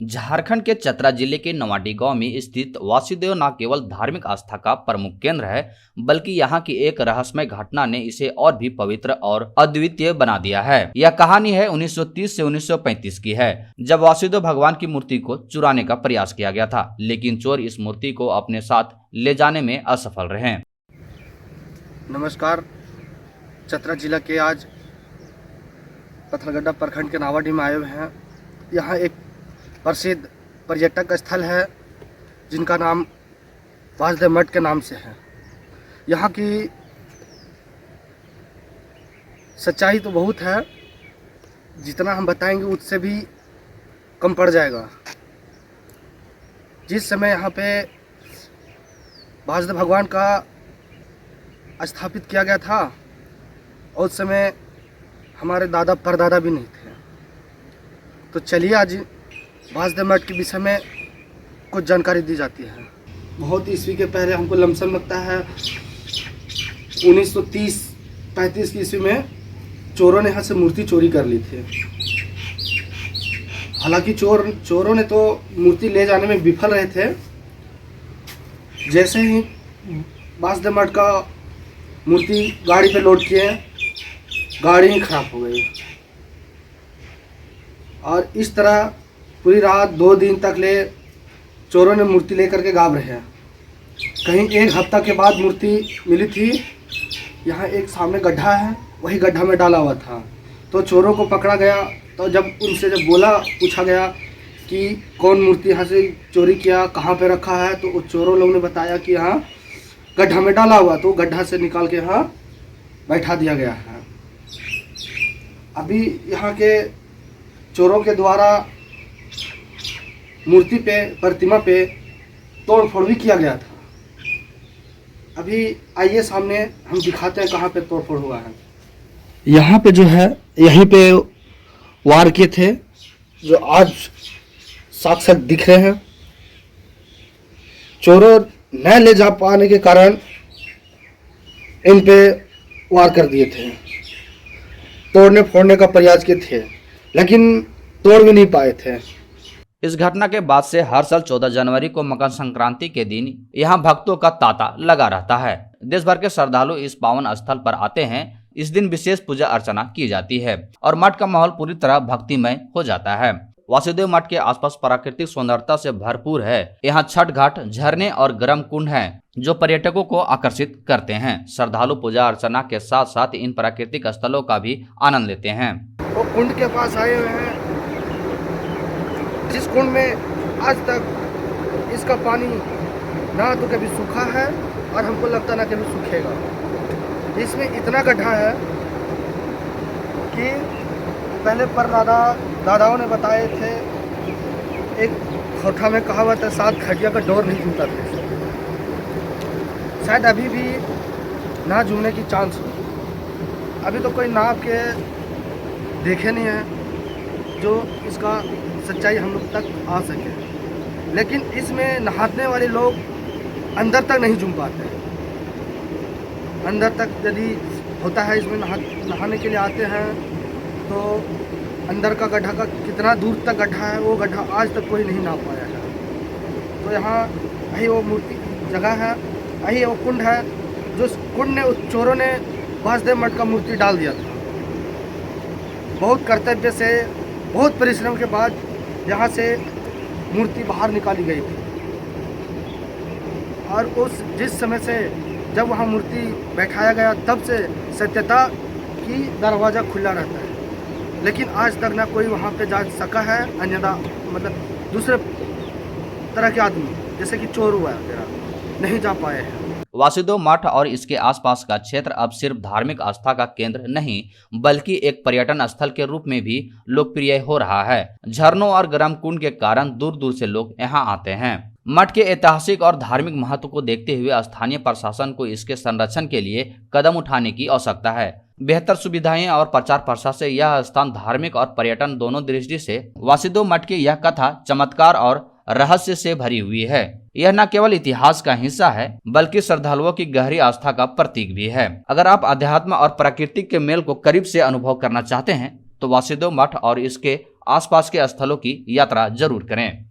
झारखंड के चतरा जिले के नवाडी गांव में स्थित वासुदेव न केवल धार्मिक आस्था का प्रमुख केंद्र है, बल्कि यहां की एक रहस्यमय घटना ने इसे और भी पवित्र और अद्वितीय बना दिया है। यह कहानी है 1930 से 1935 की है, जब वासुदेव भगवान की मूर्ति को चुराने का प्रयास किया गया था, लेकिन चोर इस मूर्ति को अपने साथ ले जाने में असफल रहे। नमस्कार, चतरा जिला के आज पत्थलगड्ढा प्रखंड के नावाडी में आए हुए हैं। यहाँ एक प्रसिद्ध पर्यटक स्थल है जिनका नाम वासुदेव मठ के नाम से है। यहाँ की सच्चाई तो बहुत है, जितना हम बताएंगे उससे भी कम पड़ जाएगा। जिस समय यहाँ पे वासुदेव भगवान का स्थापित किया गया था, उस समय हमारे दादा परदादा भी नहीं थे। तो चलिए आज वासुदेव मठ के विषय में कुछ जानकारी दी जाती है। बहुत ईस्वी के पहले हमको लमसम लगता है 1930-35 की ईस्वी में चोरों ने यहाँ से मूर्ति चोरी कर ली थी। हालांकि चोरों ने तो मूर्ति ले जाने में विफल रहे थे। जैसे ही वासुदेव मठ का मूर्ति गाड़ी पे लोड किए, गाड़ी ही खराब हो गई और इस तरह पूरी रात 2 दिन तक ले चोरों ने मूर्ति लेकर के गायब रहे। कहीं 1 हफ्ता के बाद मूर्ति मिली थी। यहाँ एक सामने गड्ढा है, वही गड्ढा में डाला हुआ था। तो चोरों को पकड़ा गया। तो जब पूछा गया कि कौन मूर्ति यहाँ से चोरी किया, कहाँ पे रखा है, तो उस चोरों लोगों ने बताया कि यहाँ गड्ढा में डाला हुआ। तो गड्ढा से निकाल के यहाँ बैठा दिया गया है। अभी यहाँ के चोरों के द्वारा मूर्ति पे, प्रतिमा पे तोड़ फोड़ भी किया गया था। अभी आइए सामने हम दिखाते हैं कहाँ पे तोड़ फोड़ हुआ है। यहाँ पे जो है, यहीं पे वार किए थे जो आज साक्षात दिख रहे हैं। चोरों न ले जा पाने के कारण इन पे वार कर दिए थे। तोड़ने फोड़ने का प्रयास किए थे, लेकिन तोड़ भी नहीं पाए थे। इस घटना के बाद से हर साल 14 जनवरी को मकर संक्रांति के दिन यहाँ भक्तों का तांता लगा रहता है। देश भर के श्रद्धालु इस पावन स्थल पर आते हैं। इस दिन विशेष पूजा अर्चना की जाती है और मठ का माहौल पूरी तरह भक्तिमय हो जाता है। वासुदेव मठ के आसपास प्राकृतिक सौंदर्यता से भरपूर है। यहाँ छठ घाट, झरने और गर्म कुंड हैं, जो पर्यटकों को आकर्षित करते हैं। श्रद्धालु पूजा अर्चना के साथ साथ इन प्राकृतिक स्थलों का भी आनंद लेते हैं। वो कुंड के पास आए हुए हैं, जिस कुंड में आज तक इसका पानी ना तो कभी सूखा है और हमको लगता ना कभी सूखेगा। इसमें इतना गड्ढा है कि पहले दादाओं ने बताए थे, एक खोठा में कहावत है, 7 खटिया का डोर नहीं झूमता था। शायद अभी भी ना झूमने की चांस हो। अभी तो कोई नाप के देखे नहीं है जो इसका सच्चाई हम लोग तक आ सके। लेकिन इसमें नहाने वाले लोग अंदर तक नहीं झूम पाते। अंदर तक यदि होता है, इसमें नहाने के लिए आते हैं, तो अंदर का गड्ढा का कितना दूर तक गड्ढा है, वो गड्ढा आज तक कोई नहीं नाप पाया है। तो यहाँ यही वो मूर्ति जगह है, यही वो कुंड है, जो कुंड ने उस चोरों ने वासुदेव मठ का मूर्ति डाल दिया था। बहुत कर्तव्य से, बहुत परिश्रम के बाद यहाँ से मूर्ति बाहर निकाली गई थी। और जिस समय से जब वहाँ मूर्ति बैठाया गया, तब से सत्यता की दरवाज़ा खुला रहता है। लेकिन आज तक ना कोई वहाँ पे जा सका है, अन्यथा मतलब दूसरे तरह के आदमी जैसे कि चोर हुआ है नहीं जा पाए हैं। वासुदेव मठ और इसके आसपास का क्षेत्र अब सिर्फ धार्मिक आस्था का केंद्र नहीं, बल्कि एक पर्यटन स्थल के रूप में भी लोकप्रिय हो रहा है। झरनों और गर्म कुंड के कारण दूर दूर से लोग यहाँ आते हैं। मठ के ऐतिहासिक और धार्मिक महत्व को देखते हुए स्थानीय प्रशासन को इसके संरक्षण के लिए कदम उठाने की आवश्यकता है। बेहतर सुविधाएं और प्रचार प्रसार से यह स्थान धार्मिक और पर्यटन दोनों दृष्टि से वासुदेव मठ की यह कथा चमत्कार और रहस्य से भरी हुई है। यह न केवल इतिहास का हिस्सा है, बल्कि श्रद्धालुओं की गहरी आस्था का प्रतीक भी है। अगर आप अध्यात्म और प्रकृति के मेल को करीब से अनुभव करना चाहते हैं, तो वासुदेव मठ और इसके आसपास के स्थलों की यात्रा जरूर करें।